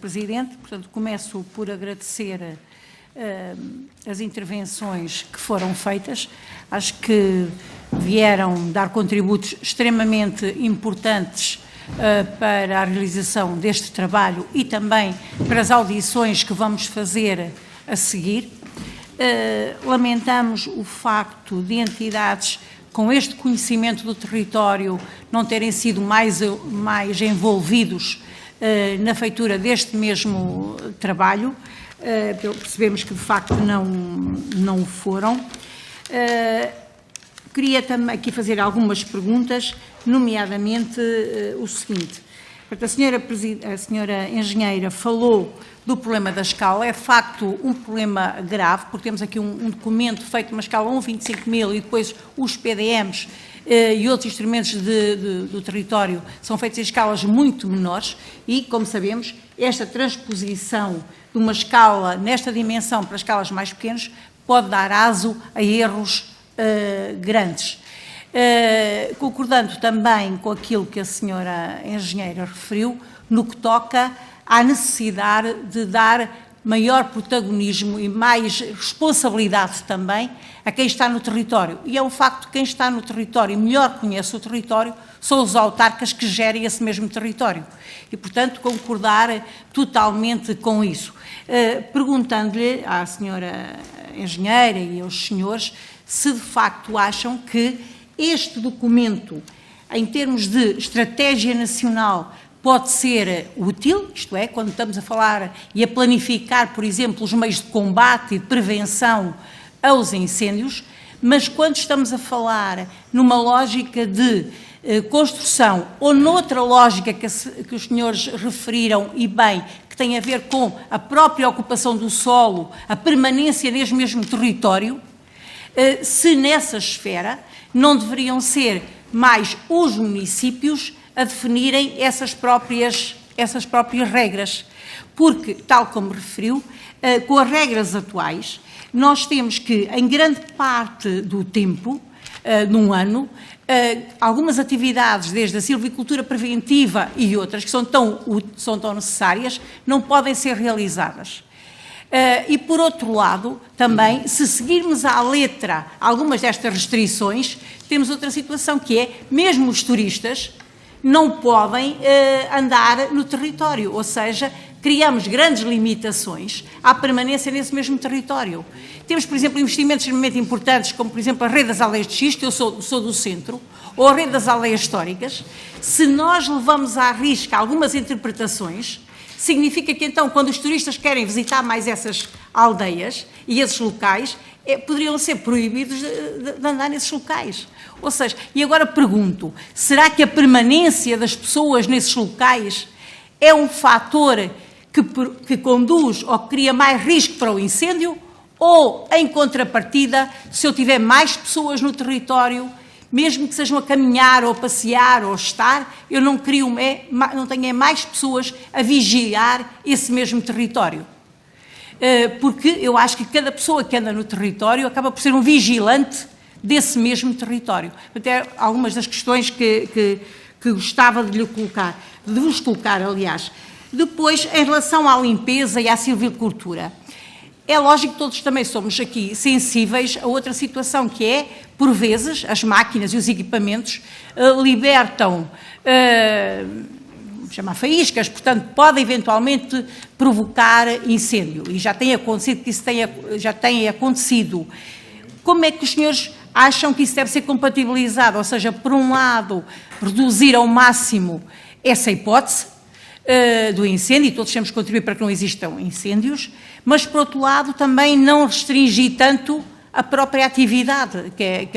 Presidente. Portanto, começo por agradecer as intervenções que foram feitas. Acho que vieram dar contributos extremamente importantes para a realização deste trabalho e também para as audições que vamos fazer a seguir. Lamentamos o facto de entidades com este conhecimento do território não terem sido mais envolvidos na feitura deste mesmo trabalho. Percebemos que de facto não o foram. Queria também aqui fazer algumas perguntas, nomeadamente o seguinte. A senhora engenheira falou do problema da escala. É de facto um problema grave, porque temos aqui um documento feito numa escala 1/25.000 e depois os PDMs e outros instrumentos do território são feitos em escalas muito menores e, como sabemos, esta transposição de uma escala nesta dimensão para escalas mais pequenas pode dar aso a erros grandes. Concordando também com aquilo que a senhora engenheira referiu, no que toca à necessidade de dar maior protagonismo e mais responsabilidade também a quem está no território. E é um facto que quem está no território e melhor conhece o território são os autarcas que gerem esse mesmo território. E, portanto, concordar totalmente com isso. Perguntando-lhe à senhora engenheira e aos senhores se de facto acham que este documento, em termos de estratégia nacional, pode ser útil, isto é, quando estamos a falar e a planificar, por exemplo, os meios de combate e de prevenção aos incêndios, mas quando estamos a falar numa lógica de construção ou noutra lógica que os senhores referiram e bem, que tem a ver com a própria ocupação do solo, a permanência neste mesmo território, se nessa esfera não deveriam ser mais os municípios a definirem essas próprias regras. Porque, tal como referiu, com as regras atuais, nós temos que, em grande parte do tempo, num ano, algumas atividades, desde a silvicultura preventiva e outras, que são tão necessárias, não podem ser realizadas. E, por outro lado, também, se seguirmos à letra algumas destas restrições, temos outra situação, que é, mesmo os turistas não podem andar no território, ou seja, criamos grandes limitações à permanência nesse mesmo território. Temos, por exemplo, investimentos extremamente importantes, como, por exemplo, a rede das aldeias de xisto, eu sou do centro, ou a rede das aldeias históricas. Se nós levamos à risca algumas interpretações, significa que, então, quando os turistas querem visitar mais essas aldeias e esses locais, poderiam ser proibidos de andar nesses locais. Ou seja, e agora pergunto, será que a permanência das pessoas nesses locais é um fator que conduz ou que cria mais risco para o incêndio? Ou, em contrapartida, se eu tiver mais pessoas no território, mesmo que sejam a caminhar ou a passear ou a estar, eu não tenho mais pessoas a vigiar esse mesmo território? Porque eu acho que cada pessoa que anda no território acaba por ser um vigilante desse mesmo território. Até algumas das questões que gostava de vos colocar, aliás. Depois, em relação à limpeza e à silvicultura, é lógico que todos também somos aqui sensíveis a outra situação, que é, por vezes, as máquinas e os equipamentos libertam chamar faíscas, portanto, pode eventualmente provocar incêndio. E já tem acontecido que isso já tem acontecido. Como é que os senhores acham que isso deve ser compatibilizado? Ou seja, por um lado, reduzir ao máximo essa hipótese do incêndio, e todos temos que contribuir para que não existam incêndios, mas, por outro lado, também não restringir tanto a própria atividade, que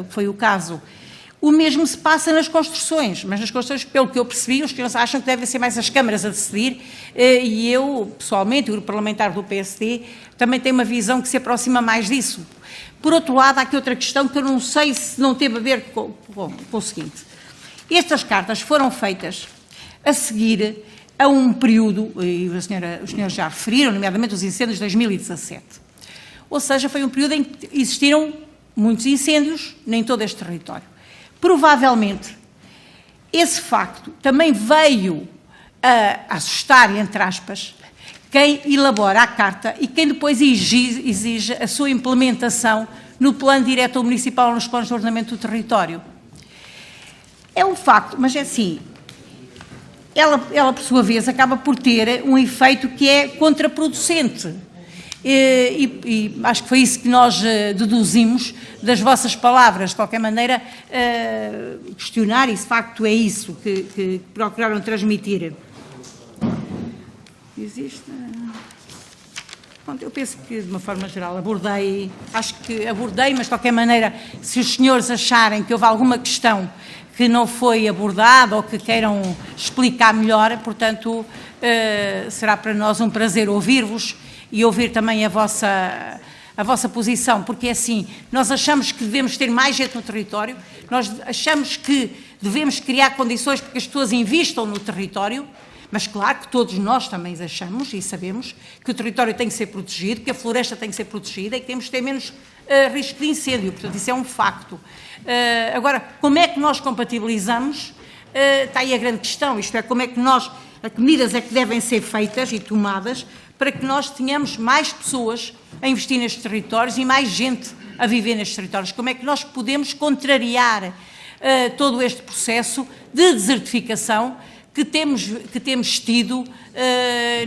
foi o caso. O mesmo se passa nas construções, mas nas construções, pelo que eu percebi, os senhores acham que devem ser mais as câmaras a decidir, e eu, pessoalmente, o grupo parlamentar do PSD, também tenho uma visão que se aproxima mais disso. Por outro lado, há aqui outra questão que eu não sei se não teve a ver com o seguinte. Estas cartas foram feitas a seguir a um período, e os senhores já referiram, nomeadamente os incêndios de 2017. Ou seja, foi um período em que existiram muitos incêndios em todo este território. Provavelmente, esse facto também veio a assustar, entre aspas, quem elabora a carta e quem depois exige a sua implementação no plano diretor municipal ou nos planos de ordenamento do território. É um facto, mas é assim, ela por sua vez acaba por ter um efeito que é contraproducente. E acho que foi isso que nós deduzimos das vossas palavras. De qualquer maneira, questionar, e de facto é isso que procuraram transmitir. Existe... Pronto, eu penso que, de uma forma geral, acho que abordei, mas de qualquer maneira, se os senhores acharem que houve alguma questão que não foi abordada ou que queiram explicar melhor, portanto, será para nós um prazer ouvir-vos e ouvir também a vossa posição, porque é assim, nós achamos que devemos ter mais gente no território, nós achamos que devemos criar condições para que as pessoas invistam no território, mas claro que todos nós também achamos e sabemos que o território tem que ser protegido, que a floresta tem que ser protegida e que temos que ter menos risco de incêndio, portanto isso é um facto. Agora, como é que nós compatibilizamos? Está aí a grande questão, isto é, como é que que medidas é que devem ser feitas e tomadas para que nós tenhamos mais pessoas a investir nestes territórios e mais gente a viver nestes territórios. Como é que nós podemos contrariar todo este processo de desertificação que temos tido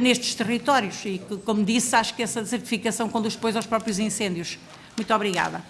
nestes territórios? E, como disse, acho que essa desertificação conduz depois aos próprios incêndios. Muito obrigada.